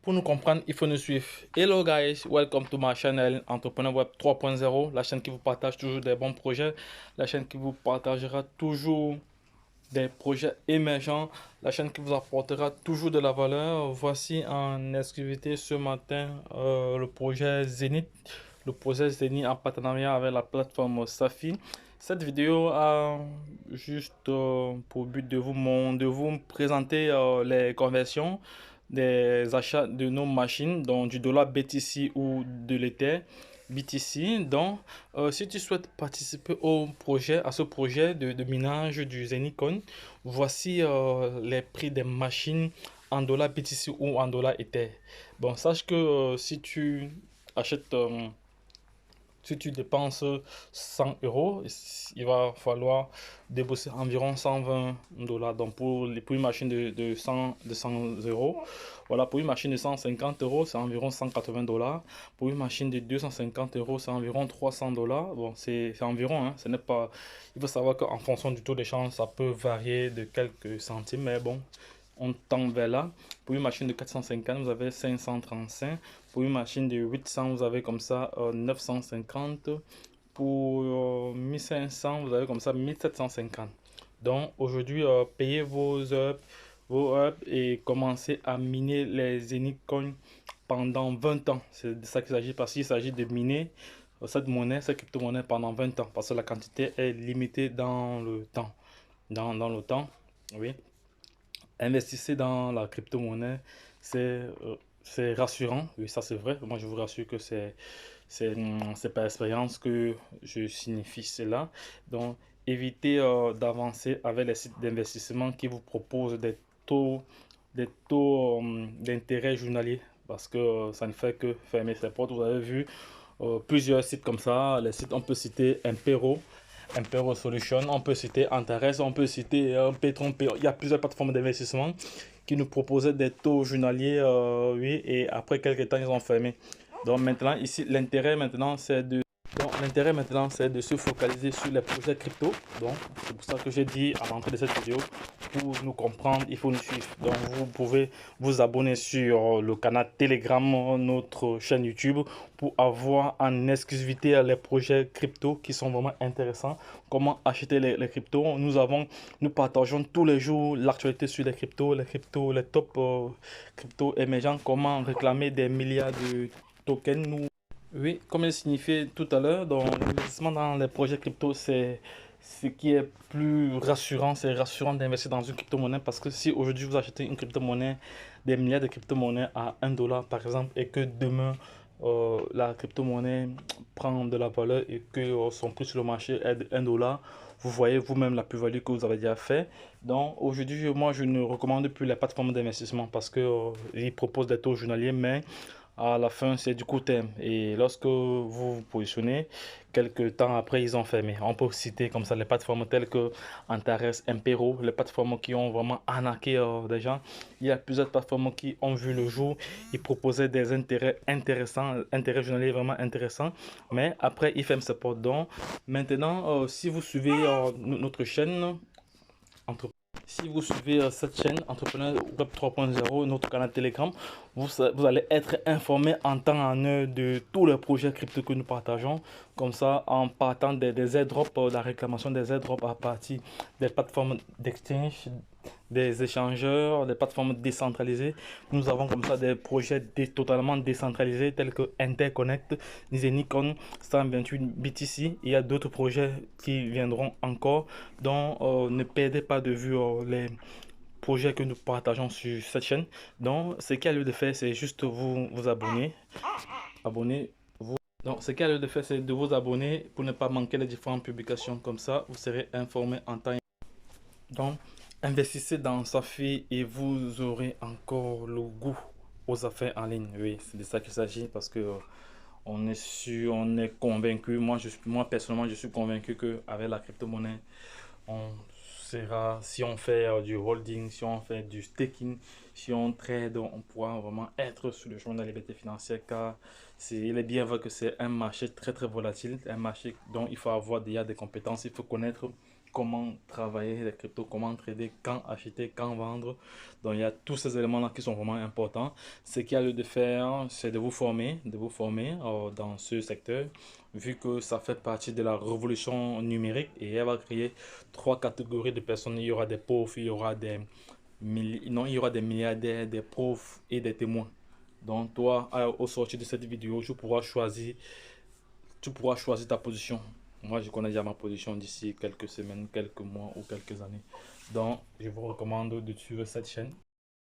Pour nous comprendre, il faut nous suivre. Hello guys, welcome to my channel Entrepreneur Web 3.0, la chaîne qui vous partage toujours des bons projets, la chaîne qui vous partagera toujours des projets émergents, la chaîne qui vous apportera toujours de la valeur. Voici en exclusivité ce matin le projet Zénith en partenariat avec la plateforme Safi. Cette vidéo a juste pour but de vous présenter les conversions des achats de nos machines, donc du dollar BTC ou de l'Ether BTC. Donc, si tu souhaites participer à ce projet de minage du Zenicoin, voici les prix des machines en dollars BTC ou en dollars Ether. Bon, sache que si tu achètes si tu dépenses 100 euros, il va falloir débourser environ 120 dollars. Donc pour une machine de 100 euros, voilà, pour une machine de 150 euros, c'est environ 180 dollars. Pour une machine de 250 euros, c'est environ 300 dollars. Bon, c'est environ, hein, ce n'est pas. Il faut savoir qu'en fonction du taux d'échange, ça peut varier de quelques centimes, mais bon, on tend vers là. Pour une machine de 450, vous avez 535. Pour une machine de 800, vous avez comme ça 950. Pour 1500, vous avez comme ça 1750. Donc aujourd'hui, payez vos heures et commencez à miner les Zenicoin pendant 20 ans. C'est de ça qu'il s'agit, parce qu'il s'agit de miner cette monnaie, cette crypto-monnaie pendant 20 ans, parce que la quantité est limitée dans le temps. Dans le temps, oui. Investissez dans la crypto-monnaie, c'est rassurant, oui, ça c'est vrai. Moi, je vous rassure que c'est par expérience que je signifie cela. Donc, évitez d'avancer avec les sites d'investissement qui vous proposent des taux d'intérêt journaliers, parce que ça ne fait que fermer ses portes. Vous avez vu plusieurs sites comme ça. Les sites, on peut citer Impero Solution, on peut citer Antares, on peut citer Petron. Il y a plusieurs plateformes d'investissement qui nous proposaient des taux journaliers, oui, et après quelques temps, ils ont fermé. Donc maintenant, ici, l'intérêt maintenant, c'est de se focaliser sur les projets crypto. Donc, c'est pour ça que j'ai dit à l'entrée de cette vidéo, pour nous comprendre, il faut nous suivre. Donc, vous pouvez vous abonner sur le canal Telegram, notre chaîne YouTube, pour avoir en exclusivité les projets crypto qui sont vraiment intéressants. Comment acheter les cryptos. Nous partageons tous les jours l'actualité sur les cryptos, les top cryptos émergents, comment réclamer des milliards de tokens. Oui, comme il signifiait tout à l'heure, l'investissement dans les projets crypto, c'est ce qui est plus rassurant. C'est rassurant d'investir dans une crypto-monnaie, parce que si aujourd'hui vous achetez une crypto-monnaie, des milliards de crypto-monnaies à 1 dollar par exemple, et que demain la crypto-monnaie prend de la valeur et que son prix sur le marché est de 1 dollar, vous voyez vous-même la plus-value que vous avez déjà fait. Donc aujourd'hui, moi je ne recommande plus les plateformes d'investissement, parce que ils proposent des taux journaliers, mais à la fin, c'est du court terme. Et lorsque vous vous positionnez, quelques temps après, ils ont fermé. On peut citer comme ça les plateformes telles que Antares, Impero, les plateformes qui ont vraiment arnaqué des gens. Il y a plusieurs plateformes qui ont vu le jour. Ils proposaient des intérêts intéressants, intérêts journaliers vraiment intéressants. Mais après, ils ferment ce portes. Donc, maintenant, si vous suivez notre chaîne, si vous suivez cette chaîne Entrepreneur Web 3.0, notre canal Telegram, vous allez être informé en temps et en heure de tous les projets crypto que nous partageons. Comme ça, en partant des airdrops, la réclamation des airdrops à partir des plateformes d'exchange, des échangeurs, des plateformes décentralisées. Nous avons comme ça des projets totalement décentralisés tels que Interconnect, Zenicon, 128 BTC. Il y a d'autres projets qui viendront encore. Donc, ne perdez pas de vue les projets que nous partageons sur cette chaîne. Donc, ce qu'il y a lieu de faire, c'est juste vous abonner. Abonnez-vous. Donc, ce qu'il y a lieu de faire, c'est de vous abonner pour ne pas manquer les différentes publications. Comme ça, vous serez informé en temps. Donc, investissez dans Safi et vous aurez encore le goût aux affaires en ligne. Oui, c'est de ça qu'il s'agit, parce que on est sûr, on est convaincu. Moi personnellement, je suis convaincu que avec la crypto-monnaie, on sera, si on fait du holding, si on fait du staking, si on trade, on pourra vraiment être sur le chemin de la liberté financière, car il est bien vrai que c'est un marché très très volatile, un marché dont il faut avoir déjà des compétences, il faut connaître comment travailler les cryptos, comment trader, quand acheter, quand vendre. Donc il y a tous ces éléments-là qui sont vraiment importants. Ce qu'il y a lieu de faire, c'est de vous former dans ce secteur, vu que ça fait partie de la révolution numérique et elle va créer trois catégories de personnes. Il y aura des pauvres, il y aura non, il y aura des milliardaires, des pauvres et des témoins. Donc toi, au sortir de cette vidéo, tu pourras choisir ta position. Moi, je connais déjà ma position d'ici quelques semaines, quelques mois ou quelques années. Donc, je vous recommande de suivre cette chaîne.